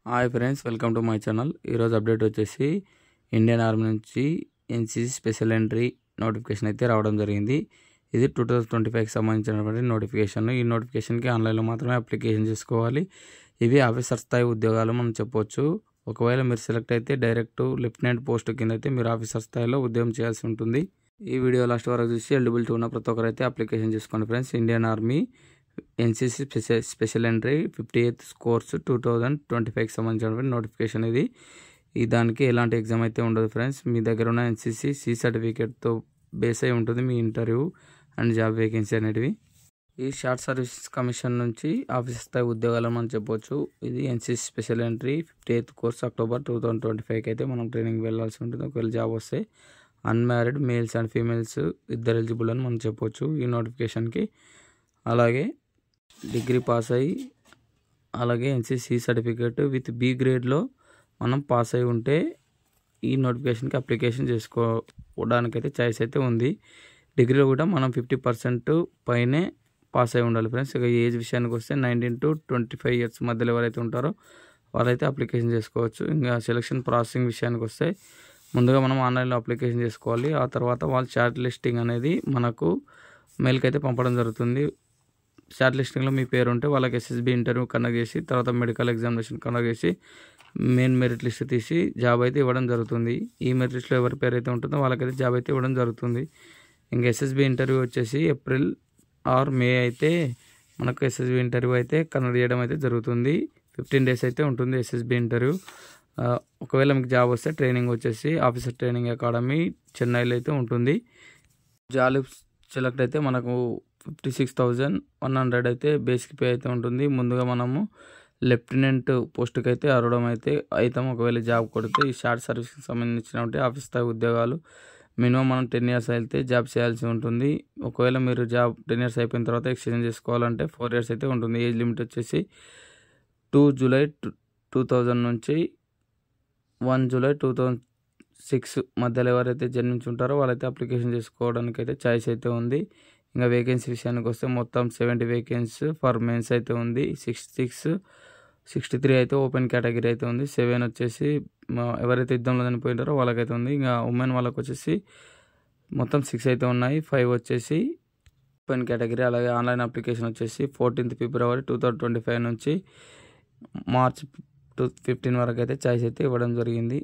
Hi friends, welcome to my channel. ఈరోజు update వచ్చేసి Indian army నుంచి ఎన్సీసీ స్పెషల్ ఎంట్రీ నోటిఫికేషన్ అయితే రావడం జరిగింది. ఇది 2025కి సంబంధించినటువంటి నోటిఫికేషన్. ఈ నోటిఫికేషన్కి ఆన్లైన్లో మాత్రమే అప్లికేషన్ చేసుకోవాలి. ఇవి ఆఫీసర్ స్థాయి ఉద్యోగాలు మనం చెప్పొచ్చు. ఒకవేళ మీరు సెలెక్ట్ అయితే డైరెక్ట్ లెఫ్టినెంట్ పోస్ట్ కింద అయితే మీరు ఆఫీసర్ స్థాయిలో ఉద్యోగం చేయాల్సి ఉంటుంది. ఈ వీడియో లాస్ట్ వరకు చూసి ఎలిజిబిలిటీ ఉన్న ప్రతి ఒక్కరు అయితే అప్లికేషన్ చేసుకోండి friends. Indian army NCC special entry 58th course 2025కి సంబంధించినటువంటి నోటిఫికేషన్ ఇది. దానికి ఎలాంటి ఎగ్జామ్ అయితే ఉండదు ఫ్రెండ్స్. మీ దగ్గర ఉన్న ఎన్సీసీ సి సర్టిఫికేట్తో బేస్ అయి ఉంటుంది మీ ఇంటర్వ్యూ అండ్ జాబ్ వేకెన్సీ అనేటివి. ఈ షార్ట్ సర్వీస్ కమిషన్ నుంచి ఆఫీస్ స్థాయి ఉద్యోగాలు మనం చెప్పొచ్చు. ఇది NCC special entry 58th course October 2025కి అయితే మనం ట్రైనింగ్ వెళ్ళాల్సి ఉంటుంది. ఒకవేళ జాబ్ వస్తే అన్మ్యారీడ్ మేల్స్ అండ్ ఫీమేల్స్ ఇద్దరు ఎలిజిబుల్ అని మనం చెప్పొచ్చు ఈ నోటిఫికేషన్కి. అలాగే డిగ్రీ పాస్ అయ్యి అలాగే ఎన్సీసీ సర్టిఫికేట్ విత్ బి గ్రేడ్లో మనం పాస్ అయి ఉంటే ఈ నోటిఫికేషన్కి అప్లికేషన్ చేసుకోవడానికైతే ఛాయిస్ అయితే ఉంది. డిగ్రీలో కూడా మనం 50% పైనే పాస్ అయి ఉండాలి ఫ్రెండ్స్. ఇక ఏజ్ విషయానికి వస్తే 19 to 25 years మధ్యలో ఎవరైతే ఉంటారో వాళ్ళైతే అప్లికేషన్ చేసుకోవచ్చు. ఇంకా సెలక్షన్ ప్రాసెసింగ్ విషయానికి వస్తే ముందుగా మనం ఆన్లైన్లో అప్లికేషన్ చేసుకోవాలి. ఆ తర్వాత వాళ్ళు షార్ట్ లిస్టింగ్ అనేది మనకు మెయిల్కి అయితే పంపడం జరుగుతుంది. షార్ట్ లిస్టింగ్లో మీ పేరు ఉంటే వాళ్ళకి ఎస్ఎస్బి ఇంటర్వ్యూ కండక్ట్ చేసి తర్వాత మెడికల్ ఎగ్జామినేషన్ కండక్ట్ చేసి మెయిన్ మెరిట్ లిస్ట్ తీసి జాబ్ అయితే ఇవ్వడం జరుగుతుంది. ఈ మెరిట్ లిస్ట్లో ఎవరి పేరు అయితే ఉంటుందో వాళ్ళకైతే జాబ్ అయితే ఇవ్వడం జరుగుతుంది. ఇంకా ఎస్ఎస్బి ఇంటర్వ్యూ వచ్చేసి ఏప్రిల్ ఆర్ మే అయితే మనకు ఎస్ఎస్బి ఇంటర్వ్యూ అయితే కండక్ట్ చేయడం అయితే జరుగుతుంది. 15 days అయితే ఉంటుంది ఎస్ఎస్బి ఇంటర్వ్యూ. ఒకవేళ మీకు జాబ్ వస్తే ట్రైనింగ్ వచ్చేసి ఆఫీసర్ ట్రైనింగ్ అకాడమీ చెన్నైలో అయితే ఉంటుంది. జాబ్ సెలెక్ట్ అయితే మనకు 56,100 అయితే బేసిక్ పే అయితే ఉంటుంది. ముందుగా మనము లెఫ్టినెంట్ పోస్ట్కి అయితే అరవడం అయితే అవుతాం ఒకవేళ జాబ్ కొడితే. ఈ షార్ట్ సర్వీస్కి సంబంధించినటువంటి ఆఫీస్ స్థాయి ఉద్యోగాలు మినిమం మనం 10 years అయితే జాబ్ చేయాల్సి ఉంటుంది. ఒకవేళ మీరు జాబ్ 10 years అయిపోయిన తర్వాత ఎక్స్చేంజ్ చేసుకోవాలంటే 4 years అయితే ఉంటుంది. ఏజ్ లిమిట్ వచ్చేసి 2 July 2000 నుంచి 1 July 2006 మధ్యలో ఎవరైతే జన్మించి ఉంటారో వాళ్ళైతే అప్లికేషన్ చేసుకోవడానికి అయితే ఛాయిస్ అయితే ఉంది. ఇంకా వేకెన్సీ విషయానికి వస్తే మొత్తం 70 వేకెన్సీ ఫర్ మెన్స్ అయితే ఉంది. 63 అయితే ఓపెన్ కేటగిరీ అయితే ఉంది. 7 వచ్చేసి ఎవరైతే యుద్ధంలో చనిపోయింటారో వాళ్ళకైతే ఉంది. ఇంకా ఉమెన్ వాళ్ళకి వచ్చేసి మొత్తం 6 అయితే ఉన్నాయి. 5 వచ్చేసి ఓపెన్ కేటగిరీ. అలాగే ఆన్లైన్ అప్లికేషన్ వచ్చేసి 14th February 2025 నుంచి March 15 వరకు అయితే ఛాయిస్ అయితే ఇవ్వడం జరిగింది.